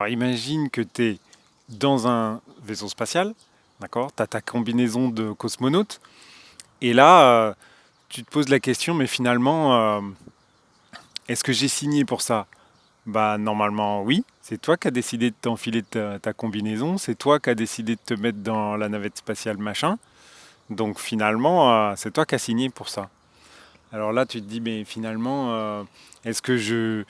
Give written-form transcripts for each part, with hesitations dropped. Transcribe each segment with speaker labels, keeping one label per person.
Speaker 1: Alors, imagine que tu es dans un vaisseau spatial, d'accord? Tu as ta combinaison de cosmonaute, et là, tu te poses la question, mais finalement, est-ce que j'ai signé pour ça? Bah, normalement, oui. C'est toi qui as décidé de t'enfiler ta combinaison, c'est toi qui as décidé de te mettre dans la navette spatiale machin. Donc finalement, c'est toi qui as signé pour ça. Alors là, tu te dis, mais finalement, est-ce que j'ai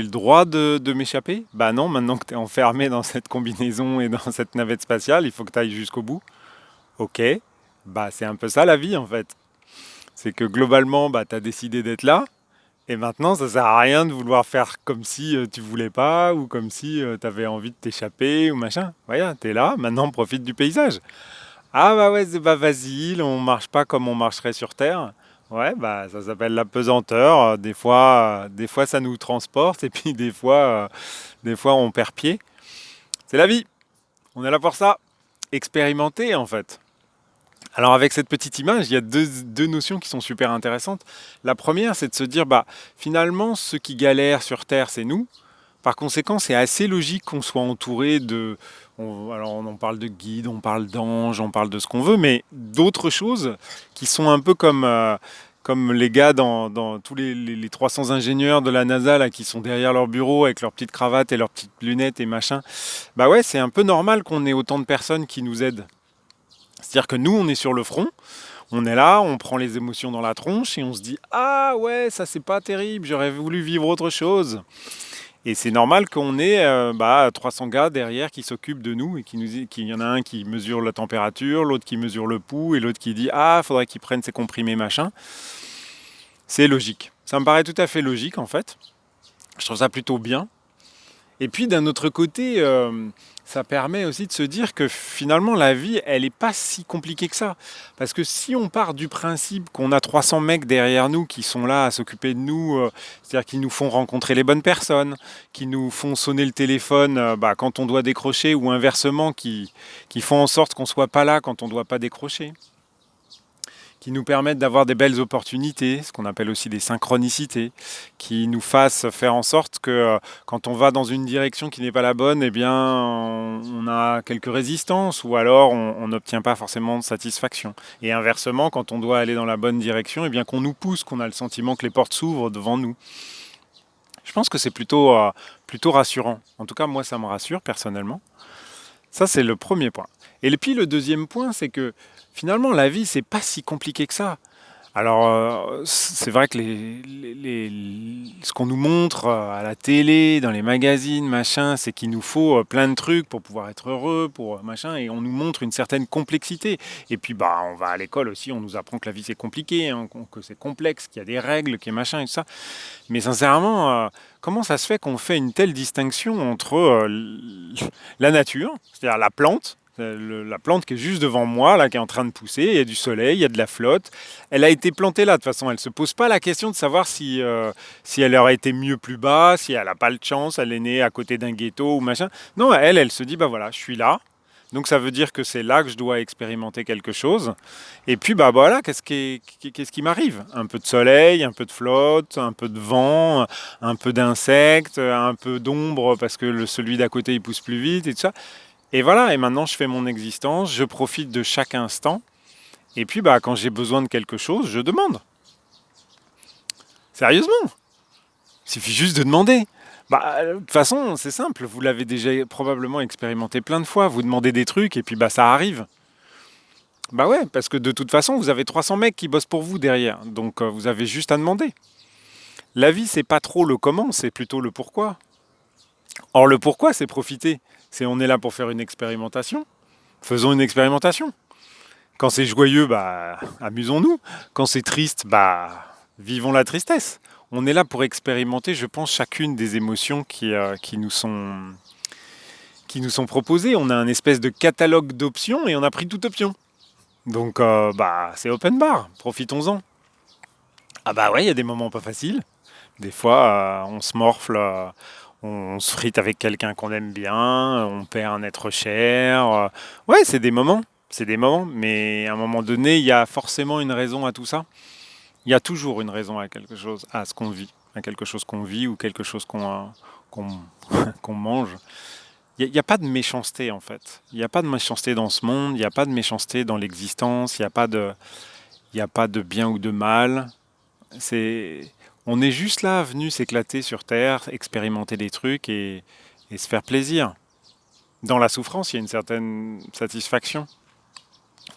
Speaker 1: le droit de m'échapper? Bah non, maintenant que tu es enfermé dans cette combinaison et dans cette navette spatiale, il faut que tu ailles jusqu'au bout. Ok, bah c'est un peu ça la vie en fait. C'est que globalement, bah, tu as décidé d'être là, et maintenant, ça sert à rien de vouloir faire comme si tu voulais pas, ou comme si tu avais envie de t'échapper, ou machin. Voilà, t'es là, maintenant profite du paysage. Ah bah ouais, c'est pas facile, on marche pas comme on marcherait sur Terre. Ouais, bah ça s'appelle la pesanteur. Des fois ça nous transporte et puis des fois on perd pied. C'est la vie. On est là pour ça. Expérimenter en fait. Alors avec cette petite image, il y a deux notions qui sont super intéressantes. La première, c'est de se dire, bah finalement, ceux qui galèrent sur Terre, c'est nous. Par conséquent, c'est assez logique qu'on soit entouré de... alors on en parle de guides, on parle d'anges, on parle de ce qu'on veut, mais d'autres choses qui sont un peu comme les gars dans tous les 300 ingénieurs de la NASA là, qui sont derrière leur bureau avec leurs petites cravates et leurs petites lunettes et machin. Bah ouais, c'est un peu normal qu'on ait autant de personnes qui nous aident. C'est-à-dire que nous, on est sur le front, on est là, on prend les émotions dans la tronche et on se dit ah ouais, ça c'est pas terrible, j'aurais voulu vivre autre chose. Et c'est normal qu'on ait 300 gars derrière qui s'occupent de nous et qu'il y en a un qui mesure la température, l'autre qui mesure le pouls et l'autre qui dit ah faudrait qu'il prenne ses comprimés machin. C'est logique. Ça me paraît tout à fait logique en fait. Je trouve ça plutôt bien. Et puis d'un autre côté, ça permet aussi de se dire que finalement la vie, elle n'est pas si compliquée que ça. Parce que si on part du principe qu'on a 300 mecs derrière nous qui sont là à s'occuper de nous, c'est-à-dire qu'ils nous font rencontrer les bonnes personnes, qui nous font sonner le téléphone quand on doit décrocher, ou inversement, qui font en sorte qu'on ne soit pas là quand on ne doit pas décrocher, qui nous permettent d'avoir des belles opportunités, ce qu'on appelle aussi des synchronicités, qui nous fassent faire en sorte que quand on va dans une direction qui n'est pas la bonne, eh bien, on a quelques résistances ou alors on n'obtient pas forcément de satisfaction. Et inversement, quand on doit aller dans la bonne direction, eh bien, qu'on nous pousse, qu'on a le sentiment que les portes s'ouvrent devant nous. Je pense que c'est plutôt rassurant. En tout cas, moi, ça me rassure personnellement. Ça, c'est le premier point. Et puis le deuxième point, c'est que finalement, la vie, c'est pas si compliqué que ça. Alors, c'est vrai que ce qu'on nous montre à la télé, dans les magazines, machin, c'est qu'il nous faut plein de trucs pour pouvoir être heureux, pour machin, et on nous montre une certaine complexité. Et puis, bah, on va à l'école aussi, on nous apprend que la vie c'est compliqué, hein, que c'est complexe, qu'il y a des règles, qu'il y a machin et tout ça. Mais sincèrement, comment ça se fait qu'on fait une telle distinction entre la nature, c'est-à-dire la plante, la plante qui est juste devant moi, là, qui est en train de pousser, il y a du soleil, il y a de la flotte. Elle a été plantée là, de toute façon. Elle ne se pose pas la question de savoir si elle aurait été mieux plus bas, si elle n'a pas de chance, elle est née à côté d'un ghetto ou machin. Non, elle se dit, bah voilà, je suis là. Donc ça veut dire que c'est là que je dois expérimenter quelque chose. Et puis bah voilà, qu'est-ce qui m'arrive? Un peu de soleil, un peu de flotte, un peu de vent, un peu d'insectes, un peu d'ombre parce que celui d'à côté il pousse plus vite et tout ça. Et voilà, et maintenant je fais mon existence, je profite de chaque instant. Et puis bah quand j'ai besoin de quelque chose, je demande. Sérieusement, il suffit juste de demander. Bah, de toute façon, c'est simple, vous l'avez déjà probablement expérimenté plein de fois. Vous demandez des trucs et puis bah ça arrive. Bah ouais, parce que de toute façon, vous avez 300 mecs qui bossent pour vous derrière. Donc vous avez juste à demander. La vie, c'est pas trop le comment, c'est plutôt le pourquoi. Or, le pourquoi, c'est profiter. C'est on est là pour faire une expérimentation. Faisons une expérimentation. Quand c'est joyeux, bah amusons-nous. Quand c'est triste, bah vivons la tristesse. On est là pour expérimenter, je pense, chacune des émotions qui nous sont proposées. On a un espèce de catalogue d'options et on a pris toute option. Donc, bah, c'est open bar, profitons-en. Ah bah ouais, il y a des moments pas faciles. Des fois, on se morfle, on se frite avec quelqu'un qu'on aime bien, on perd un être cher. Ouais, c'est des moments. Mais à un moment donné, il y a forcément une raison à tout ça. Il y a toujours une raison à quelque chose, à ce qu'on vit, à quelque chose qu'on vit ou quelque chose qu'on qu'on mange. Il n'y a pas de méchanceté en fait. Il n'y a pas de méchanceté dans ce monde, il n'y a pas de méchanceté dans l'existence, il y a pas de bien ou de mal. C'est, on est juste là, venu s'éclater sur Terre, expérimenter des trucs et se faire plaisir. Dans la souffrance, il y a une certaine satisfaction.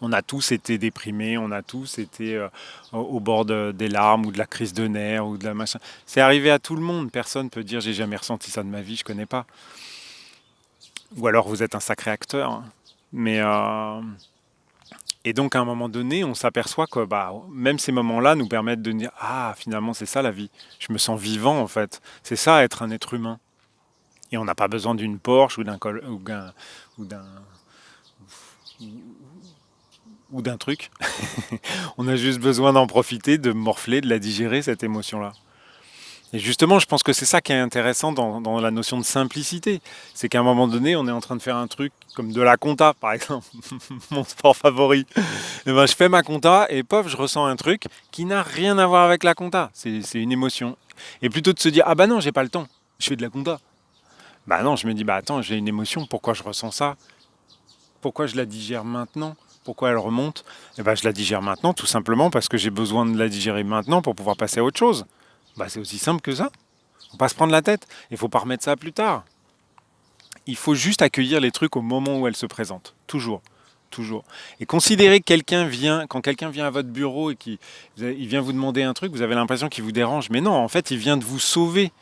Speaker 1: On a tous été déprimés, on a tous été au bord des larmes ou de la crise de nerfs ou de la machin. C'est arrivé à tout le monde. Personne peut dire j'ai jamais ressenti ça de ma vie, je connais pas. Ou alors vous êtes un sacré acteur, hein. Mais et donc à un moment donné, on s'aperçoit que bah, même ces moments-là nous permettent de dire ah finalement c'est ça la vie. Je me sens vivant en fait. C'est ça être un être humain. Et on n'a pas besoin d'une Porsche ou d'un ou d'un truc. On a juste besoin d'en profiter, de morfler, de la digérer cette émotion-là. Et justement, je pense que c'est ça qui est intéressant dans la notion de simplicité. C'est qu'à un moment donné, on est en train de faire un truc comme de la compta, par exemple, mon sport favori. Et ben, je fais ma compta et pof, je ressens un truc qui n'a rien à voir avec la compta. C'est une émotion. Et plutôt de se dire, ah bah non, j'ai pas le temps, je fais de la compta. Bah non, je me dis, bah attends, j'ai une émotion, pourquoi je ressens ça? Pourquoi je la digère maintenant? Pourquoi elle remonte? Et ben, je la digère maintenant tout simplement parce que j'ai besoin de la digérer maintenant pour pouvoir passer à autre chose. Bah, c'est aussi simple que ça. Faut pas se prendre la tête. Il faut pas remettre ça plus tard. Il faut juste accueillir les trucs au moment où elles se présentent. Toujours. Toujours. Et considérer que quand quelqu'un vient à votre bureau et il vient vous demander un truc, vous avez l'impression qu'il vous dérange. Mais non, en fait, il vient de vous sauver.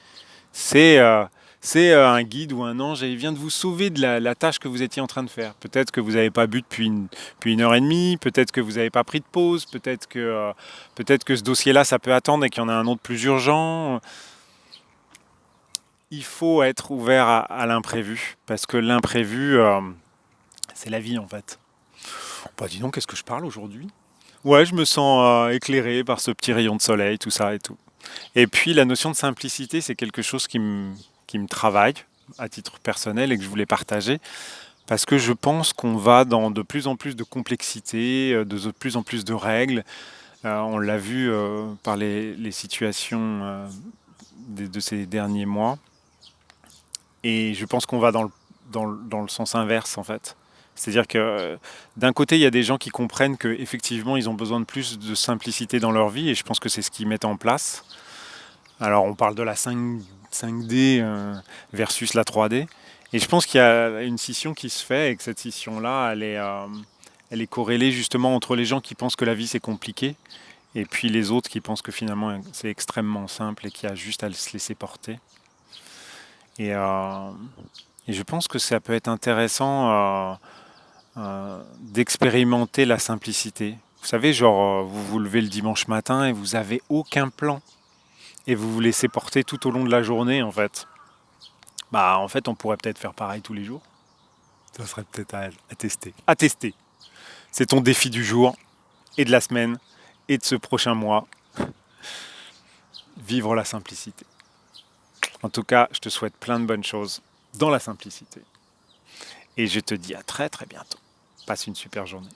Speaker 1: C'est un guide ou un ange et il vient de vous sauver de la tâche que vous étiez en train de faire. Peut-être que vous n'avez pas bu depuis une heure et demie, peut-être que vous n'avez pas pris de pause, peut-être que ce dossier-là, ça peut attendre et qu'il y en a un autre plus urgent. Il faut être ouvert à l'imprévu, parce que l'imprévu, c'est la vie en fait. Bah dis donc, qu'est-ce que je parle aujourd'hui? Ouais, je me sens éclairé par ce petit rayon de soleil, tout ça et tout. Et puis la notion de simplicité, c'est quelque chose qui me travaille à titre personnel et que je voulais partager, parce que je pense qu'on va dans de plus en plus de complexité, de plus en plus de règles. On l'a vu par les situations de ces derniers mois. Et je pense qu'on va dans le sens inverse en fait. C'est-à-dire que d'un côté, il y a des gens qui comprennent qu'effectivement, ils ont besoin de plus de simplicité dans leur vie, et je pense que c'est ce qu'ils mettent en place. Alors, on parle de la 5D versus la 3D, et je pense qu'il y a une scission qui se fait, et que cette scission-là, elle est corrélée justement entre les gens qui pensent que la vie c'est compliqué, et puis les autres qui pensent que finalement c'est extrêmement simple et qu'il y a juste à se laisser porter. Et, euh, et je pense que ça peut être intéressant d'expérimenter la simplicité. Vous savez, genre, vous vous levez le dimanche matin et vous avez aucun plan et vous vous laissez porter tout au long de la journée, en fait. Bah, en fait, on pourrait peut-être faire pareil tous les jours. Ça serait peut-être à tester. À tester. C'est ton défi du jour et de la semaine et de ce prochain mois. Vivre la simplicité. En tout cas, je te souhaite plein de bonnes choses dans la simplicité. Et je te dis à très très bientôt. Passe une super journée.